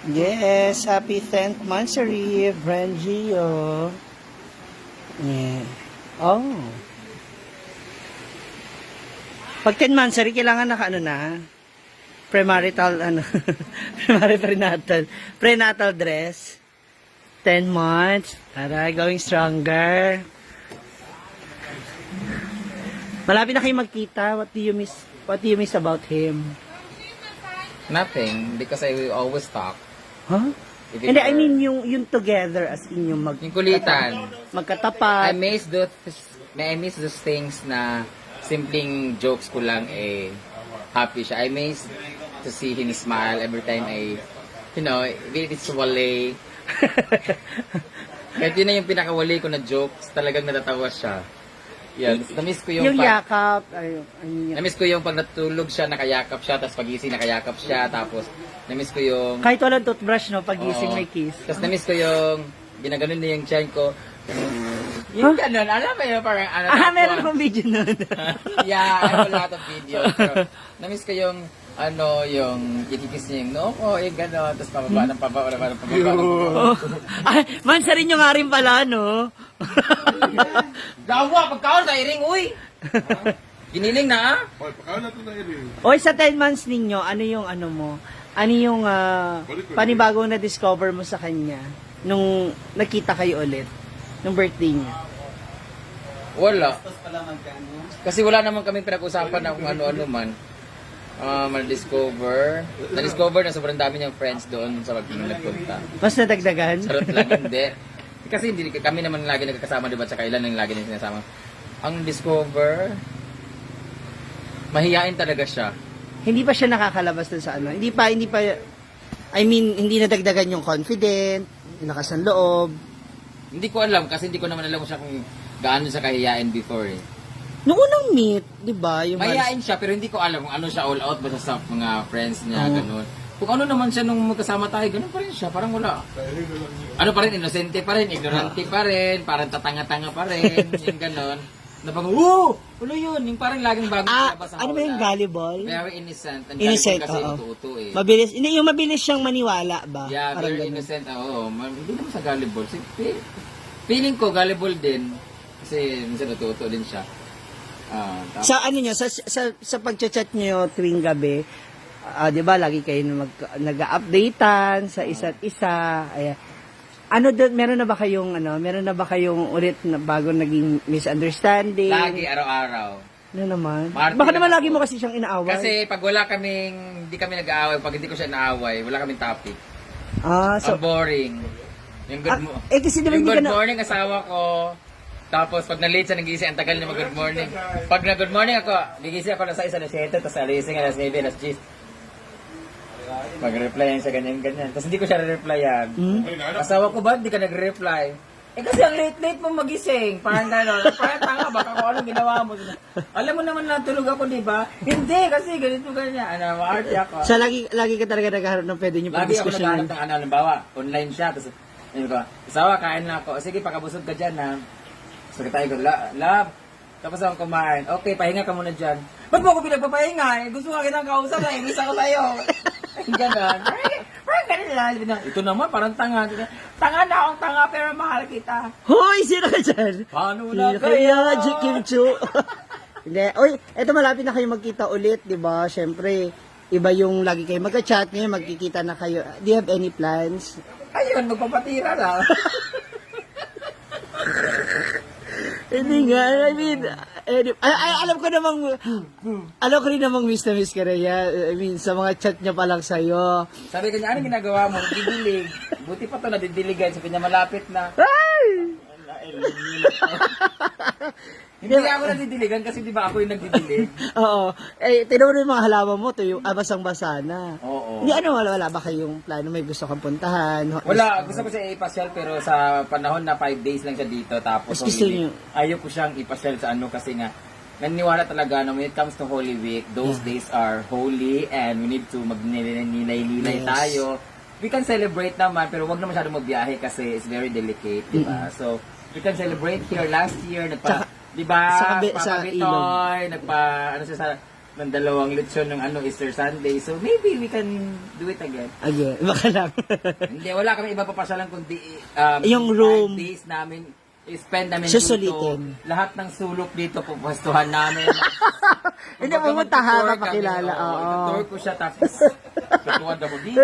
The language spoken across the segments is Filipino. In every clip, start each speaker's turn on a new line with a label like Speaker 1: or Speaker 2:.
Speaker 1: Yes, happy 10th monthsary, Brand Gio. Yeah. Oh. Pag 10 monthsary, kailangan na, premarital, prenatal dress. 10 months. Tara, going stronger. Malapit na kayo magkita. What do you miss about him?
Speaker 2: Nothing, because I will always talk.
Speaker 1: Huh?
Speaker 2: If
Speaker 1: Hindi,
Speaker 2: it
Speaker 1: I
Speaker 2: were-
Speaker 1: mean yung together as in yung
Speaker 2: Yung kulitan.
Speaker 1: magkatapat.
Speaker 2: I miss those things na simpleng jokes ko lang happy siya. I miss to see him smile every time it's wale. Kahit yun na yung pinakawali ko na jokes, talagang natatawa siya. Yan, na-miss ko
Speaker 1: yung yakap.
Speaker 2: na-miss ko yung pag natulog siya, nakayakap siya, tapos pagising nakayakap siya, tapos na-miss ko yung
Speaker 1: Kahit walang toothbrush, no? Pagising
Speaker 2: Oo.
Speaker 1: may kiss.
Speaker 2: Tapos na-miss ko yung ginaganon niya yung tiyan ko. Yung ganon, alam mo yun, parang
Speaker 1: Meron akong video nun.
Speaker 2: Yeah, I have a lot of videos. Pero, na-miss ko yung yung kitikis niya yung no, yung ganon, tapos pababa ng pababa.
Speaker 1: Oh. Ay, mansa rin yung nga rin pala, no?
Speaker 2: Dawa, pagkaon sa iring, uy! Giniling na, ah?
Speaker 3: Hoy, pakaw na ito na iring.
Speaker 1: Oy, sa 10 months ninyo, ano yung mo? Ano yung panibagong na-discover mo sa kanya nung nakita kayo ulit? Nung birthday niya?
Speaker 2: Wala. Kasi wala naman kami pinag-usapan na kung ano-ano man. Na-discover na sobrang dami niyang friends doon sa nagpunta.
Speaker 1: Mas nadagdagan?
Speaker 2: Charot lang, hindi. Kasi hindi kami naman lagi nagkakasama, diba? Tsaka ilan ang lagi nang sinasama. Ang discover, mahihain talaga siya.
Speaker 1: Hindi pa siya nakakalabas dun sa ano. Hindi pa, I mean, hindi nadagdagan yung confident, yung lakas ng loob.
Speaker 2: Hindi ko alam kasi hindi ko naman alam kung siya kung gaano siya kahihain before eh.
Speaker 1: Nung unang meet, di ba? Yung
Speaker 2: Mahihain siya pero hindi ko alam kung ano siya all out ba siya sa mga friends niya, ganun. Kung ano naman siya nung magkasama tayo, ganun pa rin siya, parang wala. Ano pa rin, inosente pa rin, ignorante pa rin, parang tatanga-tanga pa rin, yung ganun. Na pag, ano yun, yung parang laging bagong labas
Speaker 1: ano ba yung volleyball?
Speaker 2: Very innocent. And
Speaker 1: Innocent,
Speaker 2: kasi
Speaker 1: oo.
Speaker 2: utu-utu eh.
Speaker 1: Mabilis, hindi, yung mabilis siyang maniwala ba?
Speaker 2: Yeah,
Speaker 1: Parang
Speaker 2: very
Speaker 1: ganun.
Speaker 2: innocent. Oo, hindi naman sa volleyball. Feeling ko, volleyball din. Kasi minsan natuto din siya.
Speaker 1: Sa ano nyo, sa pagchat-chat nyo tuwing gabi, 'di ba lagi kayo nag-updatean sa isa't isa. Ayan. Ano doon, meron na ba kayong ulit na bago naging misunderstanding?
Speaker 2: Lagi, araw-araw.
Speaker 1: Ano naman?
Speaker 2: Marty
Speaker 1: Baka naman
Speaker 2: lang
Speaker 1: lagi
Speaker 2: ako.
Speaker 1: mo kasi siyang inaaway.
Speaker 2: Kasi pag wala hindi kami nag-aaway, pag hindi ko siya naaway, wala kaming topic.
Speaker 1: So,
Speaker 2: Ang boring. Yung
Speaker 1: kasi diba
Speaker 2: yung
Speaker 1: hindi ka
Speaker 2: good
Speaker 1: na...
Speaker 2: morning asawa ko. Tapos pag na-late siya, nagising, ang tagal niya mag-good morning. Pag na-good morning ako, gigising ako na sa 1:07, tapos alising alas 9, alas 10. Mag-reply siya ganyan-ganyan. Tapos hindi ko siya re-replyan. Asawa ko ba, hindi ka nag-reply? Kasi ang late-late mo magising. Parang gano'n. Parang tanga, baka kung anong ginawa mo. Alam mo naman natulog ako, di ba? Hindi, kasi ganito ganyan. Maarte ako.
Speaker 1: So, lagi ka talaga naghaharap ng pwede nyo
Speaker 2: Lagi ako
Speaker 1: pag-diskusyonan.
Speaker 2: naghahanap ng halimbawa, online siya. Tapos, ayun ko, asawa, kain na ako. Sige, pakabusog ka dyan, ha? So, tayo ko, love. Tapos ako kumain. Okay, pahinga ka muna dyan. Ba't mo ako pinagpapahinga? Gusto nga kitang kausap na, inis ako sa'yo. Ganon. Parang ganun lang. Ito naman, parang tanga. Tanga na akong tanga, pero mahal kita.
Speaker 1: Hoy, sino ka dyan?
Speaker 2: Paano na
Speaker 1: Sino kaya, Kim Chu? Hindi. Oy, eto malapit na kayo magkita ulit, di ba? Siyempre, iba yung lagi kayo magka-chat, ngayon magkikita na kayo. Do you have any plans?
Speaker 2: Ayun, magpapatira lang.
Speaker 1: Hindi nga, I mean, alam ko rin namang miss na miss ka na yan. I mean, sa mga chat niya pa lang sa'yo.
Speaker 2: Sabi ko niya, ano ginagawa mo? Didilig. Buti pa to nadidiligan. Sabi niya, malapit na.
Speaker 1: Ay!
Speaker 2: Hindi ako nadidiligan kasi di ba ako yung nagdidilig?
Speaker 1: Oo. Tinuro yung mga halaman mo, to yung basang-basa na.
Speaker 2: Oo.
Speaker 1: Hindi, wala ba kayong plano? May gusto kang puntahan?
Speaker 2: Wala, gusto ko siya ipasyal pero sa panahon na 5 days lang siya dito tapos
Speaker 1: Mas gusto
Speaker 2: Holy
Speaker 1: niyo?
Speaker 2: Week, ayaw ko siyang ipasyal sa ano kasi nga naniniwala talaga na when it comes to Holy Week, those days are holy and we need to magninay-ninay
Speaker 1: Yes.
Speaker 2: tayo. We can celebrate naman pero wag na masyadong magbiyahe kasi it's very delicate, di ba? So, we can celebrate here last year, di ba?
Speaker 1: Sa
Speaker 2: Papa
Speaker 1: ilog.
Speaker 2: Bitoy, ano siya sa ng 2 lechon ng Easter Sunday. So maybe we can do it again.
Speaker 1: Again, baka lang.
Speaker 2: Hindi, wala kami iba papasyalan kundi
Speaker 1: Yung room.
Speaker 2: 5 days namin spend namin
Speaker 1: Susulitin.
Speaker 2: dito. Lahat ng sulok dito pupustuhan namin.
Speaker 1: Hindi, pumunta ha, mapakilala.
Speaker 2: Oo.
Speaker 1: Oo.
Speaker 2: Itutur ko siya tapos tutuwad ako dito.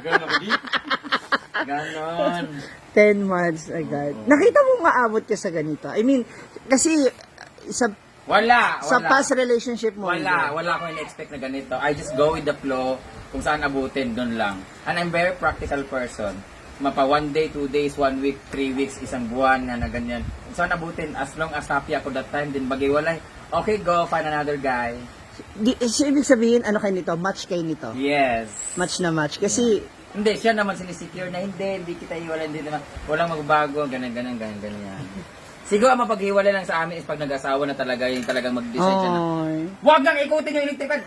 Speaker 2: Ganon ako dito. Ganon.
Speaker 1: 10 months agad. Nakita mo maabot ka sa ganito? I mean, kasi sa
Speaker 2: Wala.
Speaker 1: past relationship mo.
Speaker 2: Wala akong in-expect na ganito. I just go with the flow. Kung saan abutin, doon lang. And I'm very practical person. Mapa 1 day, 2 days, 1 week, 3 weeks, isang buwan na ganyan. Kung saan abutin, as long as happy ako that time, din bagay-walay. Okay, go, find another guy.
Speaker 1: So, ibig sabihin, ano kayo nito? Match kayo nito?
Speaker 2: Yes.
Speaker 1: Match na match. Kasi,
Speaker 2: Hindi, siya naman sinisecure na hindi kita iwala, hindi naman, walang magbago, ganyan. Siguro ang mapaghiwalay lang sa amin is pag nag-asawa na talaga, yung talagang mag-decide siya na,
Speaker 1: ay.
Speaker 2: huwag nang ikutin yung electric fan.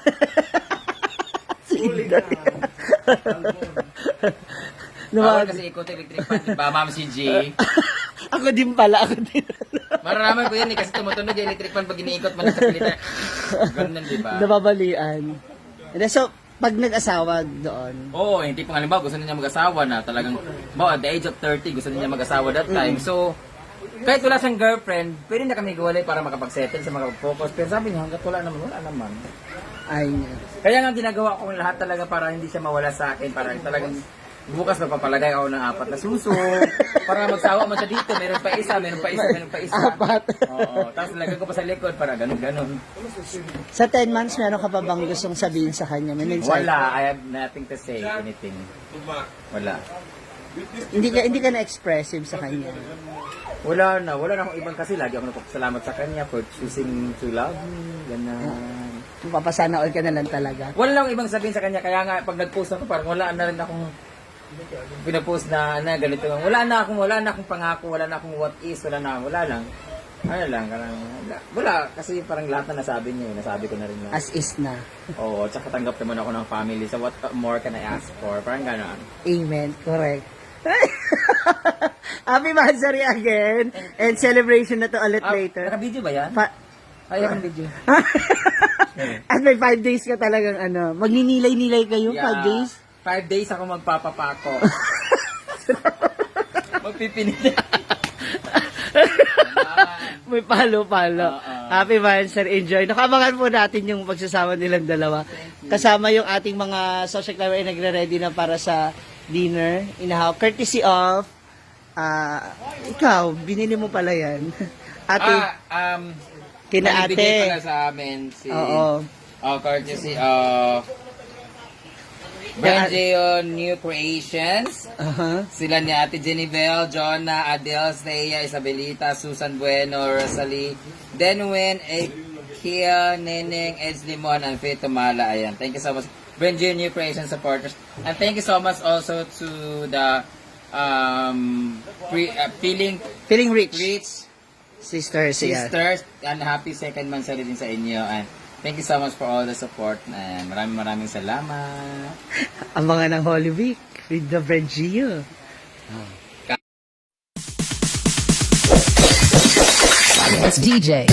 Speaker 2: Bawal kasi ikutin yung electric fan, diba, Ma'am si G?
Speaker 1: Ako din pala, ako din.
Speaker 2: Mararaman ko yan eh, kasi tumutunog yung electric fan pag iniikot man sa pilita. Ganun, diba?
Speaker 1: Nababalian. And so, pag nag-asawa doon,
Speaker 2: Oo, hindi pang halimbawa, gusto niya mag-asawa na talagang, at the age of 30, gusto niya mag-asawa that time. So, kahit wala siyang girlfriend, pwede na kami hiwalay para makapag-settle sa makapag-focus. Pero sabi niya, hanggat wala naman.
Speaker 1: ay,
Speaker 2: Kaya nga ginagawa ko lahat talaga para hindi siya mawala sa akin. Para talagang bukas magpapalagay ako ng 4 na suso. Para magsawa man siya dito, meron pa isa.
Speaker 1: 4.
Speaker 2: Oo, tapos lagay ko pa sa likod para ganun.
Speaker 1: Sa 10 months, meron ka pa bang gustong sabihin sa kanya? May mensahe?
Speaker 2: Wala, I have nothing to say, anything. Wala.
Speaker 1: Hindi ka na-expressive sa kanya.
Speaker 2: Wala na akong ibang kasi lagi ako nagpapasalamat sa kanya for choosing to love me, ganun.
Speaker 1: Papasana all ka na lang talaga.
Speaker 2: Wala lang ibang sabihin sa kanya, kaya nga pag nag-post ako parang wala na rin akong pinapost na ganito. Wala na akong pangako, wala na akong what is, wala lang. Ano lang, wala, kasi parang lahat na nasabi niya, nasabi ko na rin na.
Speaker 1: As is na.
Speaker 2: Oo, tsaka tanggap naman ako ng family, so what more can I ask for? Parang gano'n.
Speaker 1: Amen. Correct. Happy Mansari again. And celebration na to ulit later.
Speaker 2: Naka-video ba yan? Ay, video.
Speaker 1: At may 5 days ka talagang magninilay-nilay kayo, 5 days?
Speaker 2: 5 days ako magpapapako. Magpipinit.
Speaker 1: May palo-palo. Happy Mansari, enjoy. Nakabangan po natin yung pagsasama nilang dalawa. Kasama yung ating mga social club ay nagre-ready na para sa dinner. Courtesy of ikaw, binili mo pala yan. Ate, kina ate.
Speaker 2: Nagbigay pala sa amin si...
Speaker 1: Oo.
Speaker 2: Courtesy of... Benjeo New Creations. Sila ni Ate Jennifer, Jonah, Adele, Thea, Isabelita, Susan Bueno, Rosalie, Denwin, Kia, Neneng, Eds Limon, and Faith Tumala. Ayan. Thank you so much. Benjeo New Creations supporters. And thank you so much also to the
Speaker 1: Feeling rich. Sisters.
Speaker 2: And happy second month sa din sa inyo. And thank you so much for all the support. And maraming salamat.
Speaker 1: Ang mga ng Holy Week with the Brengio.
Speaker 3: It's DJ.